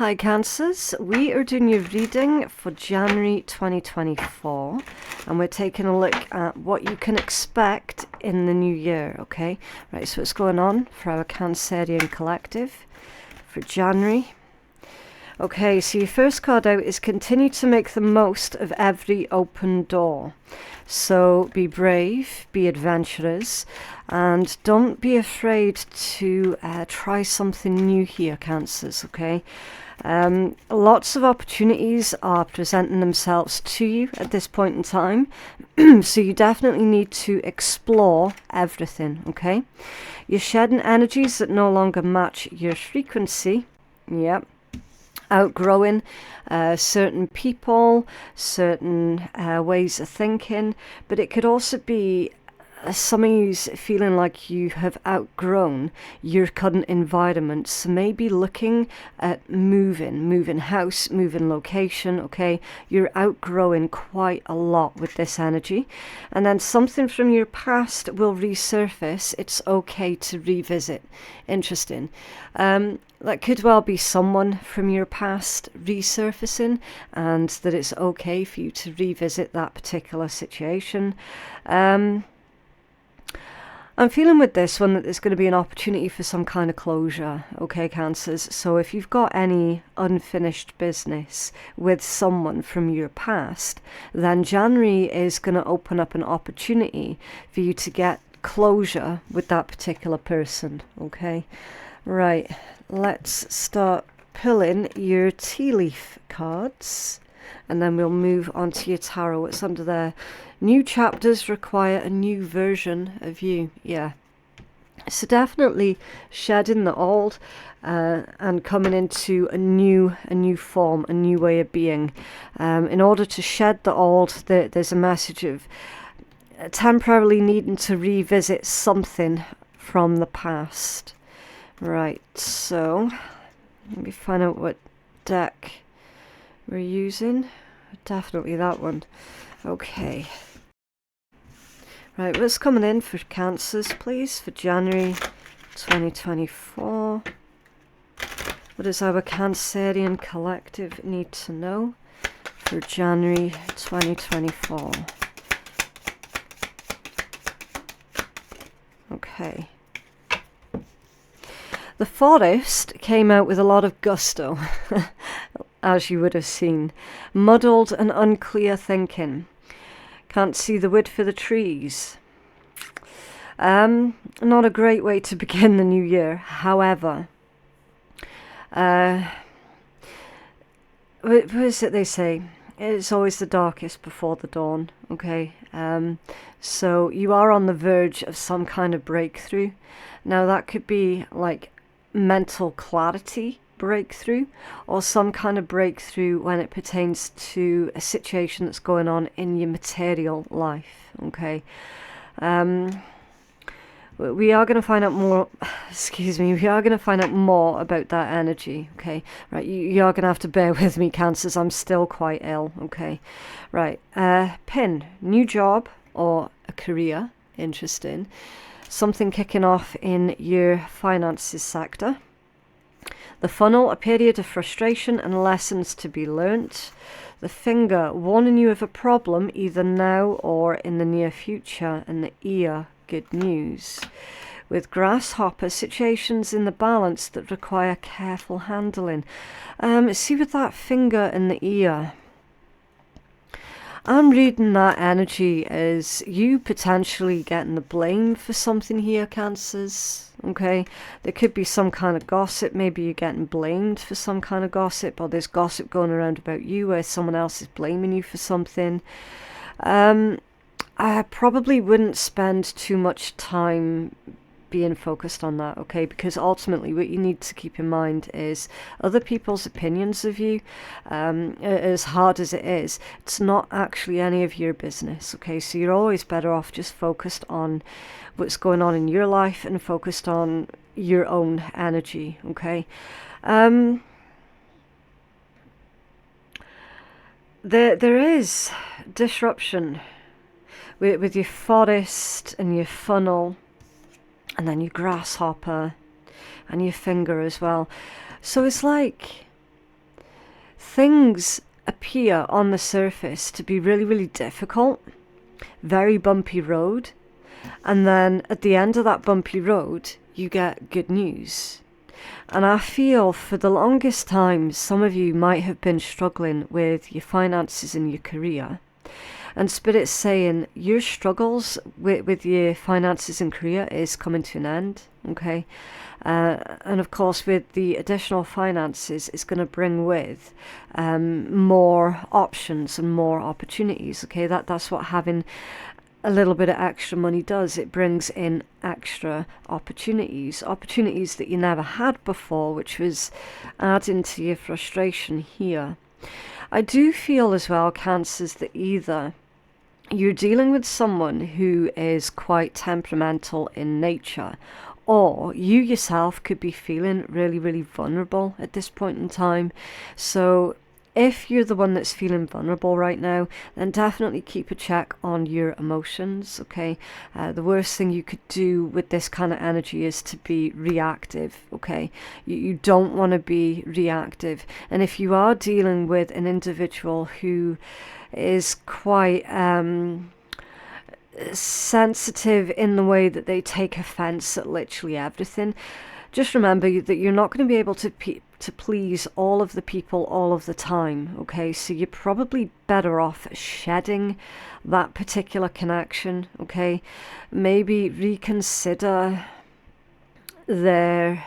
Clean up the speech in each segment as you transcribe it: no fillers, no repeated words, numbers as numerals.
Hi Cancers, we are doing your reading for January 2024 and we're taking a look at what you can expect in the new year, okay? Right, so what's going on for our Cancerian collective for January. Okay, so your first card out is continue to make the most of every open door. So be brave, be adventurous, and don't be afraid to try something new here, Cancers, okay? Lots of opportunities are presenting themselves to you at this point in time, so you definitely need to explore everything, okay? You're shedding energies that no longer match your frequency, yep. Outgrowing certain people, certain ways of thinking, but it could also be some of you feeling like you have outgrown your current environment. So maybe looking at moving house, moving location, okay? You're outgrowing quite a lot with this energy. And then something from your past will resurface. It's okay to revisit. Interesting. That could well be someone from your past resurfacing, and that it's okay for you to revisit that particular situation. I'm feeling with this one that there's going to be an opportunity for some kind of closure, okay, Cancers? So if you've got any unfinished business with someone from your past, then January is going to open up an opportunity for you to get closure with that particular person, okay? Right, let's start pulling your tea leaf cards, and then we'll move on to your tarot. It's under there. New chapters require a new version of you. Yeah. So definitely shedding the old and coming into a new form, a new way of being. In order to shed the old, there's a message of temporarily needing to revisit something from the past. Right, so let me find out what deck we're using. Definitely that one. Okay. Right, what's coming in for Cancers, please, for January 2024? What does our Cancerian collective need to know for January 2024? Okay. The forest came out with a lot of gusto, as you would have seen. Muddled and unclear thinking. Can't see the wood for the trees. Not a great way to begin the new year. However, what is it they say? It's always the darkest before the dawn, okay? So you are on the verge of some kind of breakthrough. Now that could be like mental clarity breakthrough, or some kind of breakthrough when it pertains to a situation that's going on in your material life, okay? We are going to find out more, we are going to find out more about that energy, okay? Right, you are going to have to bear with me, Cancers, I'm still quite ill, okay? Right, pin, new job or a career, interesting. Something kicking off in your finances sector. The funnel, a period of frustration and lessons to be learnt. The finger, warning you of a problem either now or in the near future. And the ear, good news. With grasshopper, situations in the balance that require careful handling. See with that finger and the ear, I'm reading that energy as you potentially getting the blame for something here, Cancers. Okay, there could be some kind of gossip. Maybe you're getting blamed for some kind of gossip, or there's gossip going around about you where someone else is blaming you for something. I probably wouldn't spend too much time being focused on that, okay? Because ultimately what you need to keep in mind is other people's opinions of you, as hard as it is, it's not actually any of your business, okay? So you're always better off just focused on what's going on in your life and focused on your own energy, okay? There is disruption with your forest and your funnel, and then your grasshopper and your finger as well. So it's like things appear on the surface to be really, really difficult, very bumpy road, and then at the end of that bumpy road, you get good news. And I feel for the longest time, some of you might have been struggling with your finances and your career. And Spirit's saying your struggles with your finances and career is coming to an end, okay? And of course, with the additional finances, it's going to bring with more options and more opportunities, okay? That's what having a little bit of extra money does. It brings in extra opportunities that you never had before, which was adding to your frustration here. I do feel as well, Cancers, that either you're dealing with someone who is quite temperamental in nature, or you yourself could be feeling really, really vulnerable at this point in time. So if you're the one that's feeling vulnerable right now, then definitely keep a check on your emotions, okay? The worst thing you could do with this kind of energy is to be reactive, okay? You don't want to be reactive. And if you are dealing with an individual who is quite sensitive in the way that they take offense at literally everything, just remember that you're not going to be able to please all of the people all of the time, okay? So you're probably better off shedding that particular connection, okay? Maybe reconsider their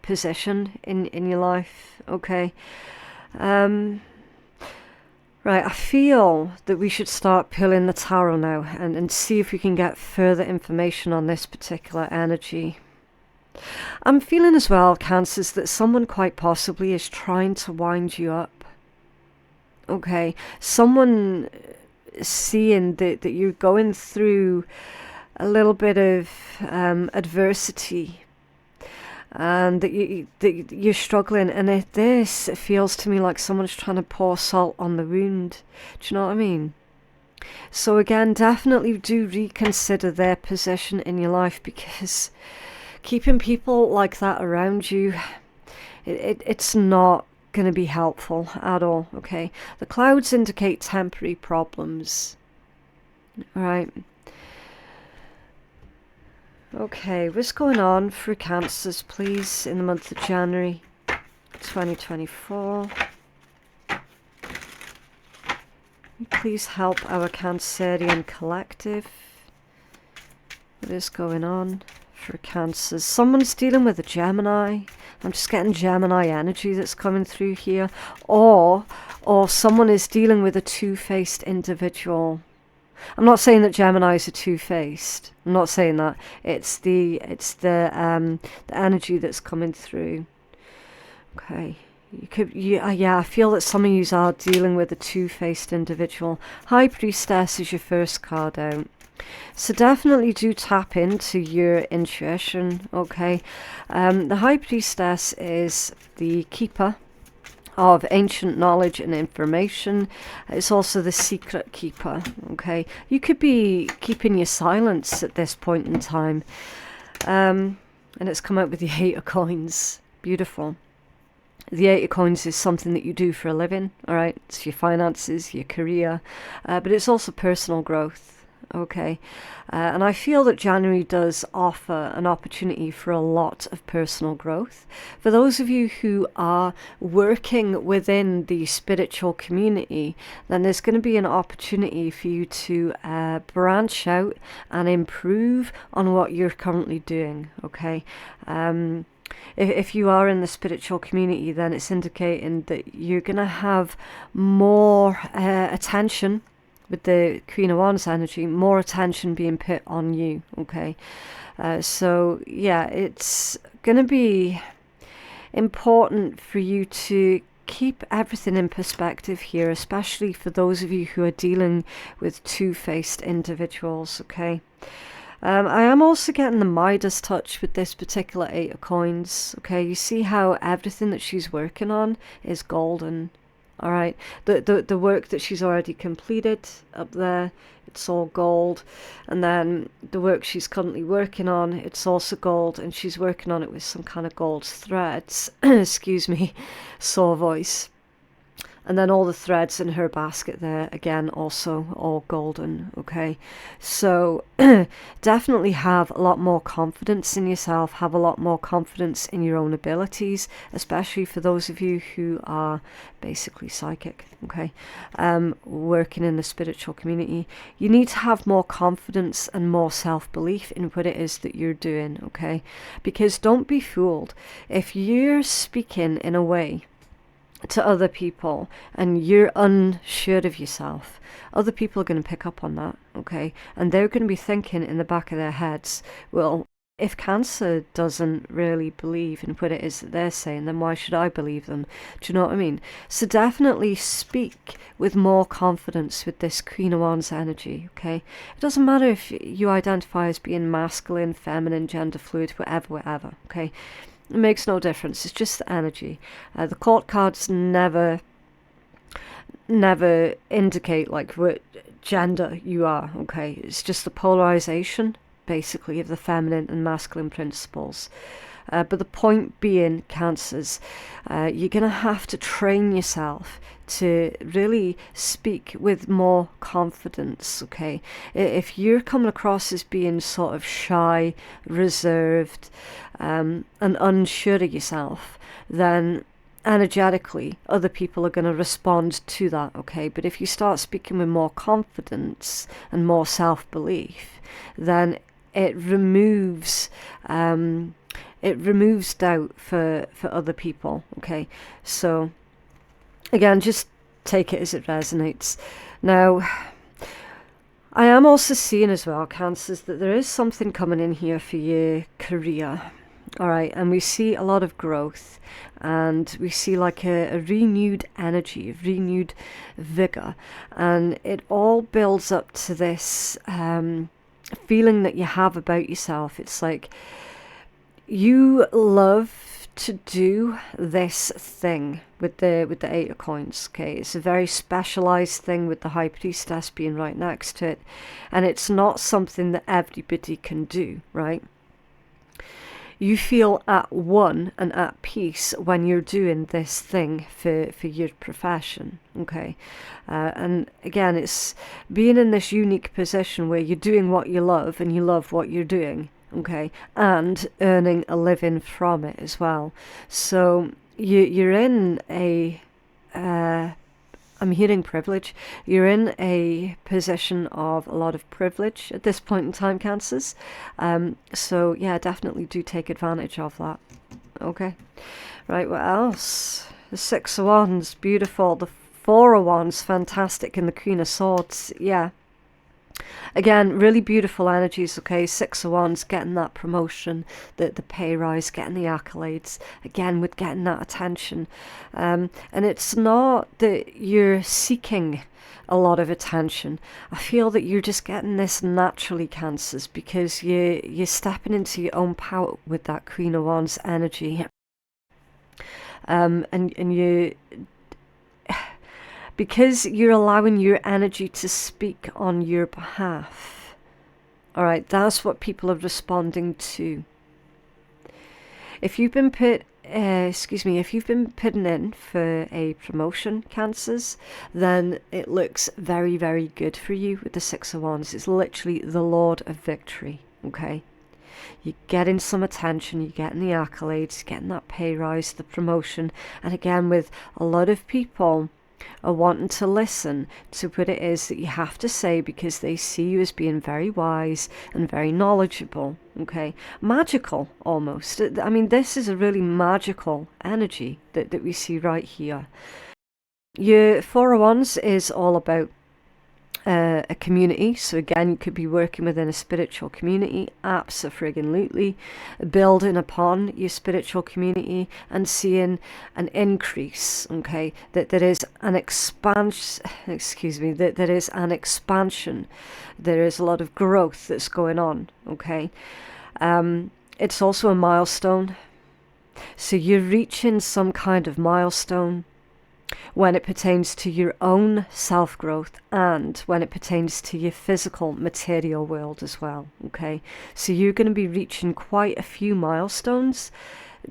position in your life, okay? Right, I feel that we should start pulling the tarot now and see if we can get further information on this particular energy. I'm feeling as well, Cancers, that someone quite possibly is trying to wind you up. Okay, someone seeing that you're going through a little bit of adversity, and that you're struggling, and this feels to me like someone's trying to pour salt on the wound. Do you know what I mean? So again, definitely do reconsider their position in your life, because keeping people like that around you, it's not going to be helpful at all, okay? The clouds indicate temporary problems. All right. Okay, what's going on for Cancers, please, in the month of January 2024? Please help our Cancerian collective. What is going on for Cancers? Someone's dealing with a Gemini. I'm just getting Gemini energy that's coming through here. Or someone is dealing with a two-faced individual. I'm not saying that Geminis are two-faced. I'm not saying that. It's the energy that's coming through. Okay. I feel that some of you are dealing with a two-faced individual. High Priestess is your first card out. So definitely do tap into your intuition, okay? The High Priestess is the keeper of ancient knowledge and information. It's also the secret keeper, okay? You could be keeping your silence at this point in time. And it's come out with the Eight of Coins. Beautiful. The Eight of Coins is something that you do for a living, all right? It's your finances, your career, but it's also personal growth. Okay, and I feel that January does offer an opportunity for a lot of personal growth. For those of you who are working within the spiritual community, then there's going to be an opportunity for you to branch out and improve on what you're currently doing, okay? If you are in the spiritual community, then it's indicating that you're going to have more attention. With the Queen of Wands energy, more attention being put on you, okay? So, yeah, it's going to be important for you to keep everything in perspective here, especially for those of you who are dealing with two-faced individuals, okay? I am also getting the Midas touch with this particular Eight of Coins, okay? You see how everything that she's working on is golden. All right, the work that she's already completed up there, it's all gold. And then the work she's currently working on, it's also gold, and she's working on it with some kind of gold threads. Excuse me, sore voice. And then all the threads in her basket there, again, also all golden, okay? So definitely have a lot more confidence in yourself, have a lot more confidence in your own abilities, especially for those of you who are basically psychic, okay? Working in the spiritual community. You need to have more confidence and more self-belief in what it is that you're doing, okay? Because don't be fooled. If you're speaking in a way to other people and you're unsure of yourself, other people are going to pick up on that, okay? And they're going to be thinking in the back of their heads, well, if Cancer doesn't really believe in what it is that they're saying, then why should I believe them? Do you know what I mean? So definitely speak with more confidence with this Queen of Wands energy, okay? It doesn't matter if you identify as being masculine, feminine, gender fluid, whatever, okay? It makes no difference. It's just the energy. The court cards never indicate like what gender you are, okay? It's just the polarization, basically, of the feminine and masculine principles. But the point being, Cancers, you're going to have to train yourself to really speak with more confidence, okay? If you're coming across as being sort of shy, reserved, and unsure of yourself, then energetically other people are going to respond to that, okay? But if you start speaking with more confidence and more self-belief, then it removes doubt for other people, okay? So again, just take it as it resonates. Now, I am also seeing as well, Cancers, that there is something coming in here for your career. All right, and we see a lot of growth, and we see like a renewed energy, renewed vigor, and it all builds up to this feeling that you have about yourself. It's like you love to do this thing with the Eight of Coins, okay? It's a very specialized thing with the High Priestess being right next to it, and it's not something that everybody can do, right? You feel at one and at peace when you're doing this thing for your profession, okay? And again, it's being in this unique position where you're doing what you love and you love what you're doing, okay? And earning a living from it as well. So you're in a... I'm hearing privilege. You're in a position of a lot of privilege at this point in time, Cancers. So yeah, definitely do take advantage of that. Okay. Right, what else? The Six of Wands, beautiful. The Four of Wands, fantastic. And the Queen of Swords, yeah. Again, really beautiful energies, okay? Six of Wands, getting that promotion, the pay rise, getting the accolades, again, with getting that attention. And it's not that you're seeking a lot of attention. I feel that you're just getting this naturally, Cancers, because you're stepping into your own power with that Queen of Wands energy. And you... because you're allowing your energy to speak on your behalf. All right, that's what people are responding to. If you've been if you've been putting in for a promotion, Cancers, then it looks very, very good for you with the Six of Wands. It's literally the Lord of Victory, okay? You're getting some attention, you're getting the accolades, you're getting that pay rise, the promotion, and again, with a lot of people are wanting to listen to what it is that you have to say because they see you as being very wise and very knowledgeable, okay? Magical, almost. I mean, this is a really magical energy that we see right here. Your Four of Wands is all about a community. So again, you could be working within a spiritual community, absolutely, building upon your spiritual community and seeing an increase, okay? That there is an expansion, that there is an expansion. There is a lot of growth that's going on, okay? It's also a milestone. So you're reaching some kind of milestone when it pertains to your own self-growth and when it pertains to your physical material world as well, okay? So you're going to be reaching quite a few milestones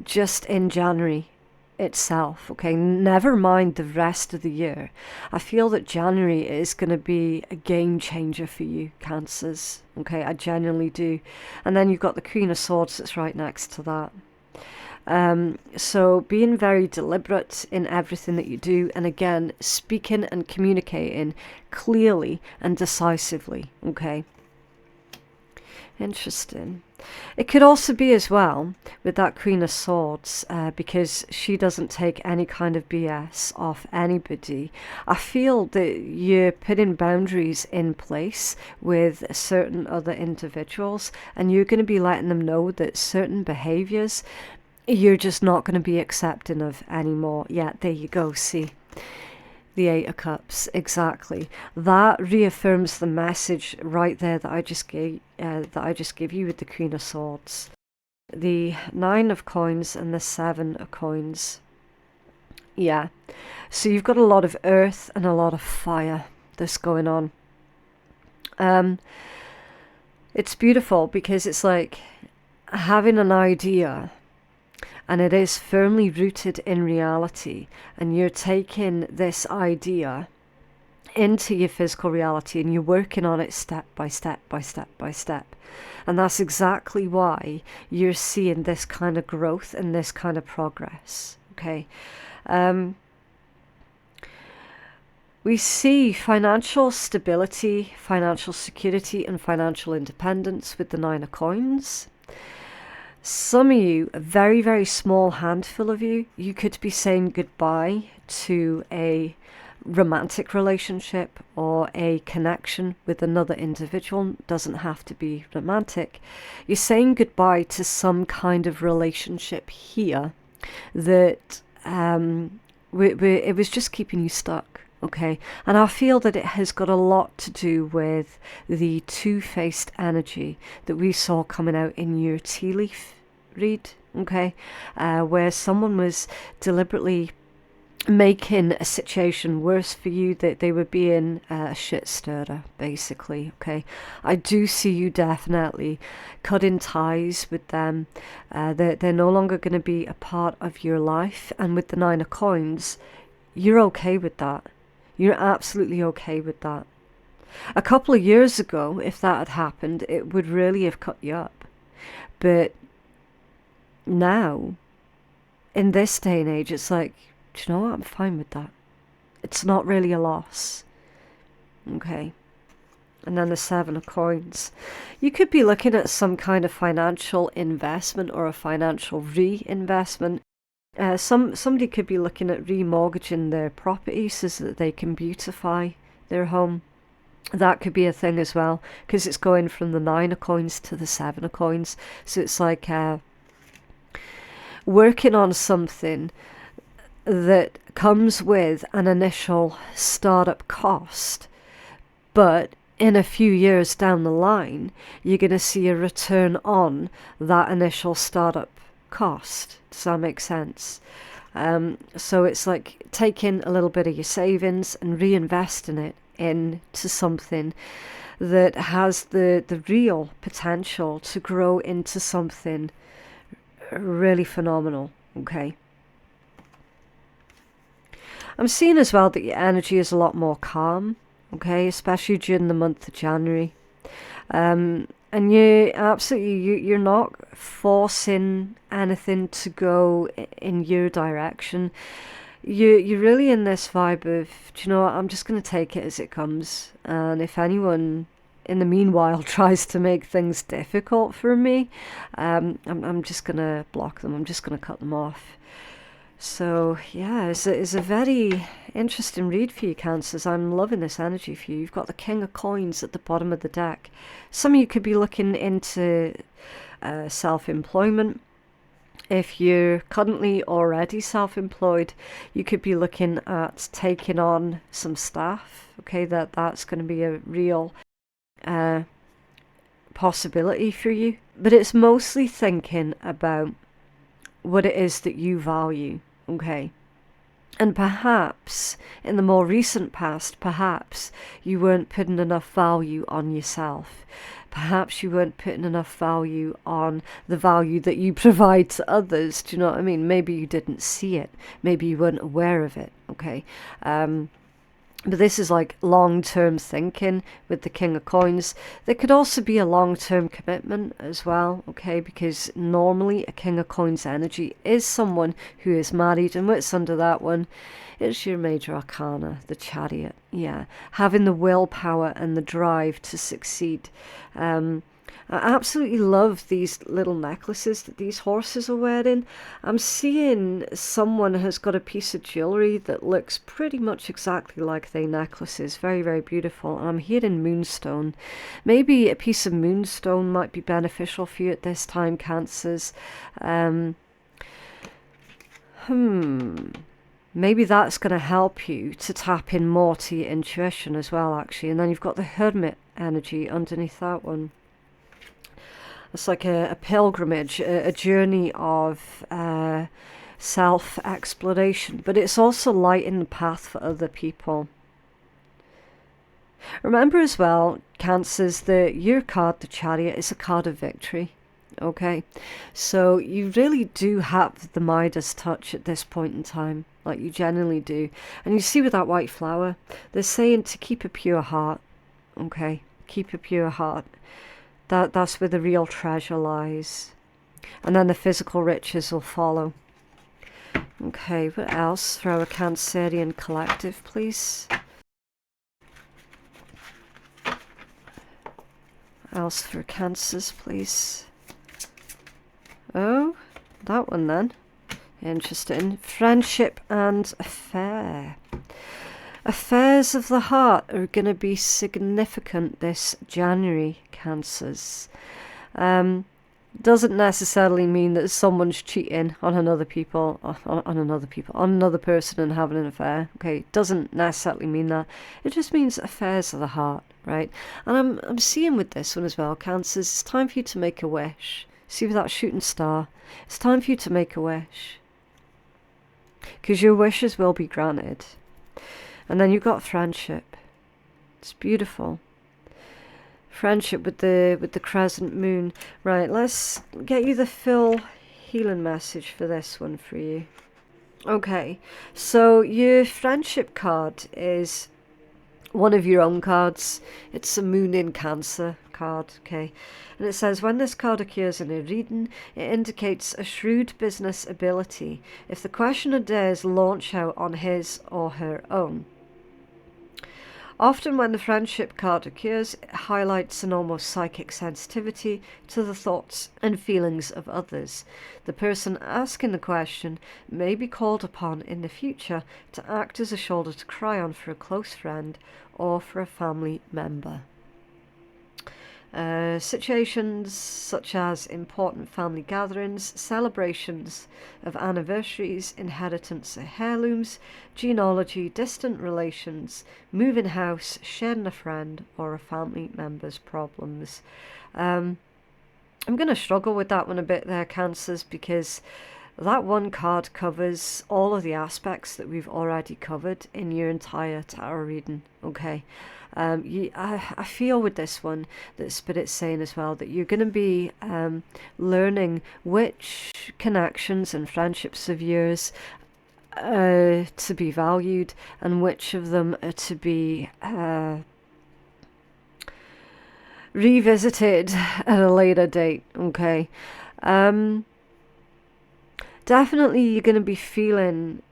just in January itself, okay? Never mind the rest of the year. I feel that January is going to be a game changer for you, Cancers, okay? I genuinely do. And then you've got the Queen of Swords that's right next to that. So being very deliberate in everything that you do, and again, speaking and communicating clearly and decisively, okay? Interesting. It could also be as well with that Queen of Swords, because she doesn't take any kind of BS off anybody. I feel that you're putting boundaries in place with certain other individuals, and you're going to be letting them know that certain behaviors you're just not going to be accepting of anymore. Yeah, there you go. See, the Eight of Cups, exactly. That reaffirms the message right there that I just gave you with the Queen of Swords, the Nine of Coins, and the Seven of Coins. Yeah, so you've got a lot of earth and a lot of fire that's going on. It's beautiful because it's like having an idea, and it is firmly rooted in reality, and you're taking this idea into your physical reality and you're working on it step by step by step by step. And that's exactly why you're seeing this kind of growth and this kind of progress, okay? We see financial stability, financial security, and financial independence with the Nine of Coins. Some of you, a very, very small handful of you, you could be saying goodbye to a romantic relationship or a connection with another individual. Doesn't have to be romantic. You're saying goodbye to some kind of relationship here that it was just keeping you stuck. Okay, and I feel that it has got a lot to do with the two-faced energy that we saw coming out in your tea leaf read, okay, where someone was deliberately making a situation worse for you, that they were being a shit stirrer, basically, okay. I do see you definitely cutting ties with them. They're no longer going to be a part of your life, and with the Nine of Coins, you're okay with that. You're absolutely okay with that. A couple of years ago, if that had happened, it would really have cut you up. But now, in this day and age, it's like, do you know what? I'm fine with that. It's not really a loss. Okay. And then the Seven of Coins. You could be looking at some kind of financial investment or a financial reinvestment. Somebody could be looking at remortgaging their property so that they can beautify their home. That could be a thing as well, because it's going from the Nine of Coins to the Seven of Coins. So it's like working on something that comes with an initial startup cost, but in a few years down the line, you're going to see a return on that initial startup cost. Does that make sense? So it's like taking a little bit of your savings and reinvesting it into something that has the real potential to grow into something really phenomenal, okay? I'm seeing as well that your energy is a lot more calm, okay, especially during the month of January. And you're not forcing anything to go in your direction. You're really in this vibe of, do you know what, I'm just going to take it as it comes. And if anyone in the meanwhile tries to make things difficult for me, I'm just going to block them. I'm just going to cut them off. So yeah, it's a very interesting read for you, Cancers. I'm loving this energy for you. You've got the King of Coins at the bottom of the deck. Some of you could be looking into self-employment. If you're currently already self-employed, you could be looking at taking on some staff. Okay, that's going to be a real possibility for you. But it's mostly thinking about what it is that you value, okay? And perhaps in the more recent past, perhaps you weren't putting enough value on yourself. perhaps you weren't putting enough value on the value that you provide to others. Do you know what I mean? Maybe you didn't see it. Maybe you weren't aware of it. Okay. But this is like long-term thinking with the King of Coins. There could also be a long-term commitment as well, okay? Because normally a King of Coins energy is someone who is married, and what's under that one? It's your major arcana, the Chariot. Yeah, having the willpower and the drive to succeed. I absolutely love these little necklaces that these horses are wearing. I'm seeing someone has got a piece of jewellery that looks pretty much exactly like they necklaces. Very, very beautiful. And I'm hearing moonstone. Maybe a piece of moonstone might be beneficial for you at this time, Cancers. Maybe that's going to help you to tap in more to your intuition as well, actually. And then you've got the Hermit energy underneath that one. It's like a pilgrimage, a journey of self-exploration, but it's also lighting the path for other people. Remember as well, Cancers, that your card, the Chariot, is a card of victory. Okay, so you really do have the Midas touch at this point in time, like you genuinely do. And you see with that white flower, they're saying to keep a pure heart. Okay, keep a pure heart. That's where the real treasure lies. And then the physical riches will follow. Okay, what else for our Cancerian collective, please? What else for Cancers, please? Oh, that one then. Interesting. Friendship and affair. Affairs of the heart are going to be significant this January, Cancers. Doesn't necessarily mean that someone's cheating on another person and having an affair. Okay, doesn't necessarily mean that. It just means affairs of the heart, right? And I'm seeing with this one as well, Cancers. It's time for you to make a wish. See with that shooting star. It's time for you to make a wish, because your wishes will be granted. And then you've got friendship. It's beautiful. Friendship with the crescent moon. Right, let's get you the full healing message for this one for you. Okay, so your friendship card is one of your own cards. It's a Moon in Cancer card, okay? And it says, when this card occurs in a reading, it indicates a shrewd business ability if the questioner dares launch out on his or her own. Often when the friendship card occurs, it highlights an almost psychic sensitivity to the thoughts and feelings of others. The person asking the question may be called upon in the future to act as a shoulder to cry on for a close friend or for a family member. Situations such as important family gatherings, celebrations of anniversaries, inheritance of heirlooms, genealogy, distant relations, moving house, sharing a friend, or a family member's problems. I'm going to struggle with that one a bit there, Cancers, because that one card covers all of the aspects that we've already covered in your entire tarot reading, okay? I feel with this one that Spirit's saying as well that you're going to be learning which connections and friendships of yours to be valued and which of them are to be revisited at a later date, okay? Definitely you're going to be feeling,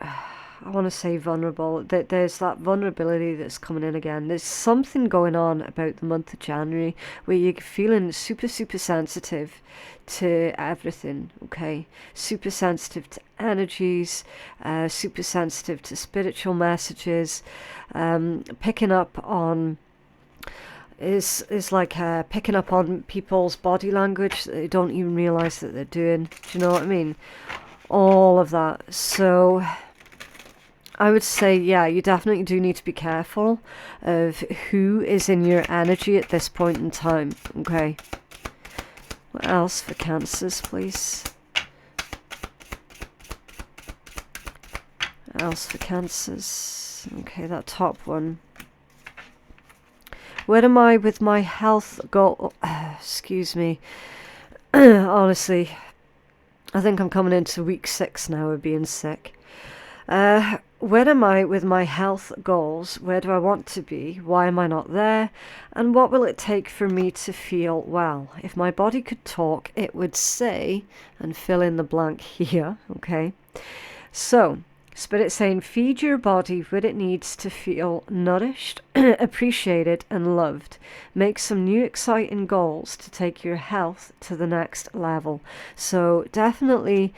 I want to say vulnerable. There's that vulnerability that's coming in again. There's something going on about the month of January where you're feeling super, super sensitive to everything, okay? Super sensitive to energies, super sensitive to spiritual messages, picking up on is like picking up on people's body language that they don't even realise that they're doing. Do you know what I mean? All of that. So I would say, yeah, you definitely do need to be careful of who is in your energy at this point in time, okay? What else for Cancers, please? What else for Cancers? Okay, that top one. Where am I with my health goal? Excuse me. Honestly, I think I'm coming into week 6 now of being sick. Where am I with my health goals? Where do I want to be? Why am I not there? And what will it take for me to feel well? If my body could talk, it would say, and fill in the blank here, okay? So, Spirit saying, feed your body what it needs to feel nourished, appreciated, and loved. Make some new exciting goals to take your health to the next level. So, definitely,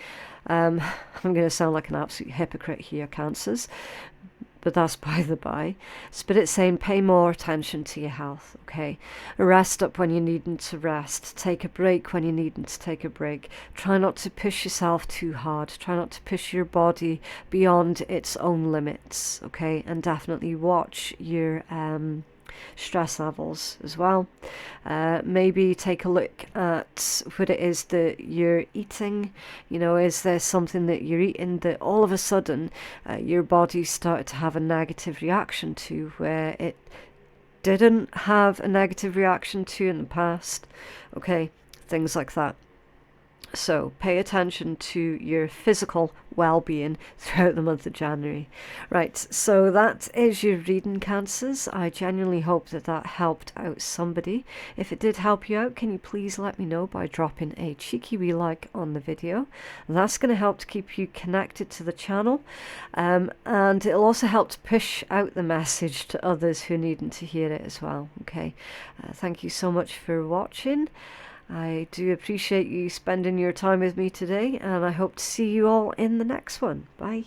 I'm going to sound like an absolute hypocrite here, Cancers, but that's by the by. Spirit's saying pay more attention to your health, okay? Rest up when you're needing to rest. Take a break when you're needing to take a break. Try not to push yourself too hard. Try not to push your body beyond its own limits, okay? And definitely watch your stress levels as well. Maybe take a look at what it is that you're eating. You know, is there something that you're eating that all of a sudden your body started to have a negative reaction to, where it didn't have a negative reaction to in the past? Okay, things like that. So pay attention to your physical well-being throughout the month of January. Right, so that is your reading, Cancers. I genuinely hope that that helped out somebody. If it did help you out, can you please let me know by dropping a cheeky wee like on the video? That's going to help to keep you connected to the channel, and it'll also help to push out the message to others who needn't to hear it as well. Okay, thank you so much for watching. I do appreciate you spending your time with me today, and I hope to see you all in the next one. Bye.